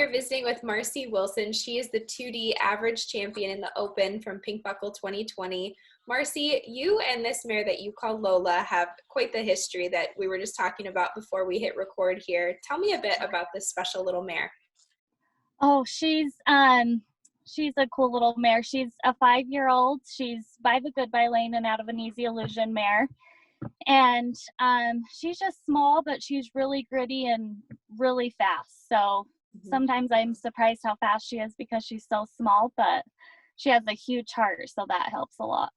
here visiting with Marci Wilson. She is the 2D average champion in the Open from Pink Buckle 2020. Marci, you and this mare that you call Lola have quite the history that we were just talking about before we hit record here. Tell me a bit about this special little mare. Oh, she's a cool little mare. She's a 5-year-old. She's by the Goodbye Lane and out of an Easy Illusion mare. And she's just small, but she's really gritty and really fast. So sometimes I'm surprised how fast she is because she's so small, but she has a huge heart, so that helps a lot.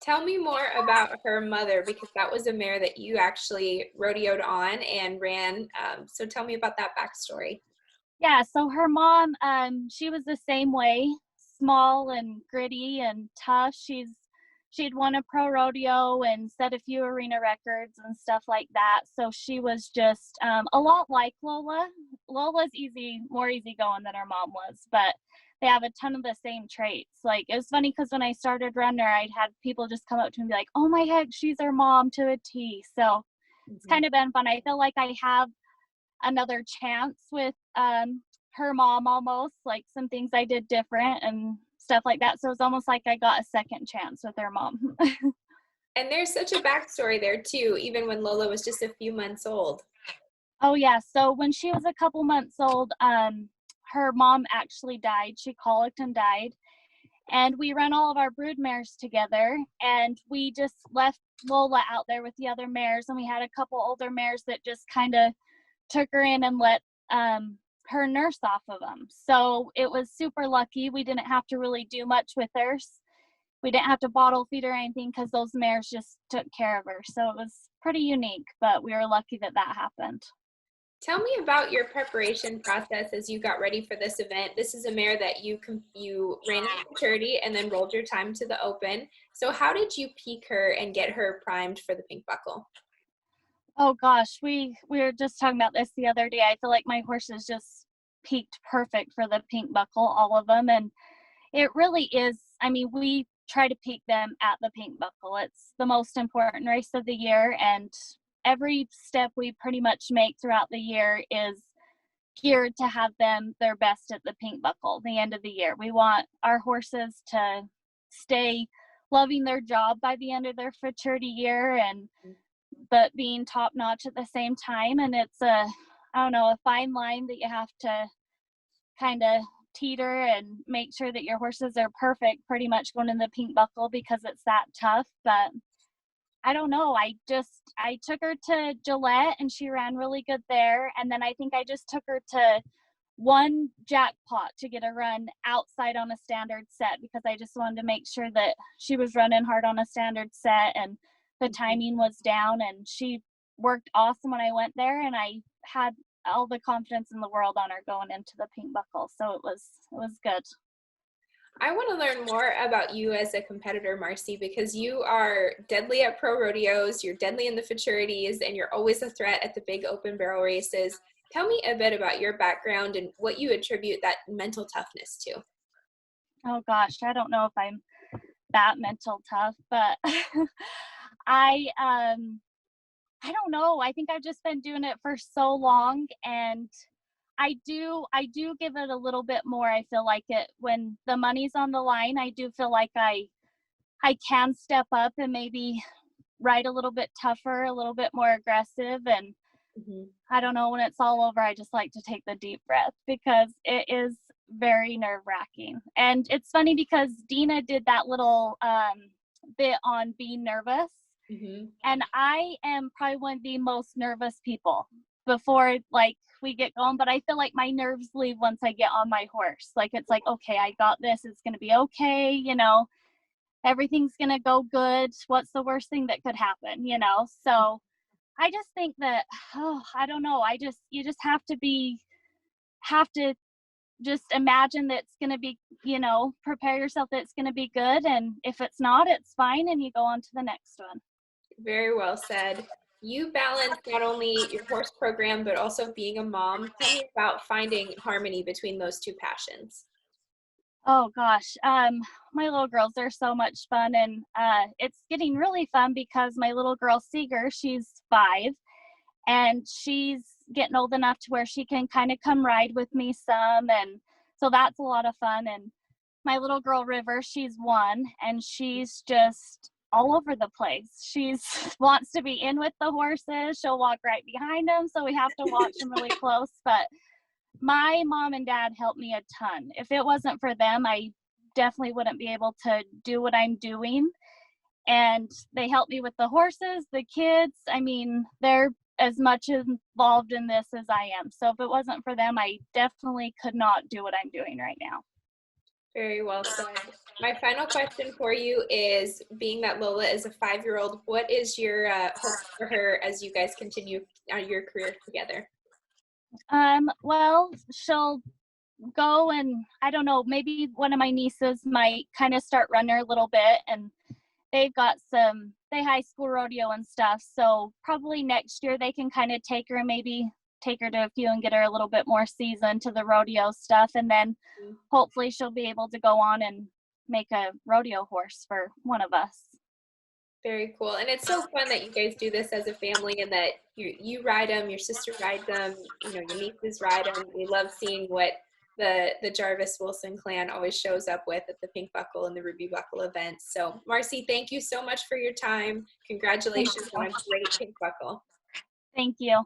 Tell me more about her mother, because that was a mare that you actually rodeoed on and ran. So tell me about that backstory. Yeah, so her mom, she was the same way, small and gritty and tough. She'd won a pro rodeo and set a few arena records and stuff like that. So she was just a lot like Lola. Lola's more easygoing than her mom was, but they have a ton of the same traits. Like, it was funny because when I started running her, I'd had people just come up to me and be like, oh my heck, she's her mom to a T. So it's kind of been fun. I feel like I have another chance with her mom almost, like some things I did different and stuff like that. So it's almost like I got a second chance with her mom. And there's such a backstory there too, even when Lola was just a few months old. Oh yeah, so when she was a couple months old, her mom actually died. She colicked and died. And we ran all of our brood mares together, and we just left Lola out there with the other mares, and we had a couple older mares that just kind of took her in and let her nurse off of them. So it was super lucky. We didn't have to really do much with her. We didn't have to bottle feed or anything because those mares just took care of her. So it was pretty unique, but we were lucky that that happened. Tell me about your preparation process as you got ready for this event. This is a mare that you ran in maturity and then rolled your time to the Open. So how did you peak her and get her primed for the Pink Buckle? Oh gosh, we were just talking about this the other day. I feel like my horses just peaked perfect for the Pink Buckle, all of them. And it really is, I mean, we try to peak them at the Pink Buckle. It's the most important race of the year, and every step we pretty much make throughout the year is geared to have them their best at the Pink Buckle, the end of the year. We want our horses to stay loving their job by the end of their futurity year, but being top notch at the same time. And it's a fine line that you have to kind of teeter and make sure that your horses are perfect pretty much going in the Pink Buckle because it's that tough. But I don't know. I took her to Gillette and she ran really good there. And then I think I just took her to one jackpot to get a run outside on a standard set because I just wanted to make sure that she was running hard on a standard set and the timing was down, and she worked awesome when I went there, and I had all the confidence in the world on her going into the Pink Buckle. So it was good. I want to learn more about you as a competitor, Marci, because you are deadly at pro rodeos, you're deadly in the futurities, and you're always a threat at the big open barrel races. Tell me a bit about your background and what you attribute that mental toughness to. Oh gosh, I don't know if I'm that mental tough, but I don't know. I think I've just been doing it for so long, and I do give it a little bit more. I feel like it when the money's on the line. I do feel like I can step up and maybe ride a little bit tougher, a little bit more aggressive. And I don't know, when it's all over, I just like to take the deep breath because it is very nerve-wracking. And it's funny because Dina did that little bit on being nervous. And I am probably one of the most nervous people before like we get going, but I feel like my nerves leave once I get on my horse. Like, it's like, okay, I got this. It's going to be okay. You know, everything's going to go good. What's the worst thing that could happen? You know? So I just think that, I don't know. You just have to just imagine that it's going to be, you know, prepare yourself that it's going to be good. And if it's not, it's fine. And you go on to the next one. Very well said. You balance not only your horse program, but also being a mom. Tell me about finding harmony between those two passions. Oh gosh, my little girls are so much fun, and it's getting really fun because my little girl Sire, she's 5, and she's getting old enough to where she can kind of come ride with me some, and so that's a lot of fun. And my little girl River, she's 1, and she's just all over the place. She's wants to be in with the horses. She'll walk right behind them, so we have to watch them really close. But my mom and dad helped me a ton. If it wasn't for them, I definitely wouldn't be able to do what I'm doing. And they helped me with the horses, the kids. I mean, they're as much involved in this as I am. So if it wasn't for them, I definitely could not do what I'm doing right now. Very well said. My final question for you is, being that Lola is a 5-year-old, what is your hope for her as you guys continue your career together? Well, she'll go, and I don't know, maybe one of my nieces might kind of start running her a little bit, and they've got they high school rodeo and stuff, so probably next year they can kind of take her and maybe take her to a few and get her a little bit more seasoned to the rodeo stuff, and then hopefully she'll be able to go on and make a rodeo horse for one of us. Very cool. And it's so fun that you guys do this as a family, and that you ride them, your sister rides them, your nieces ride them. We love seeing what the Jarvis Wilson clan always shows up with at the Pink Buckle and the Ruby Buckle events. So Marci, thank you so much for your time. Congratulations on a great Pink Buckle. Thank you.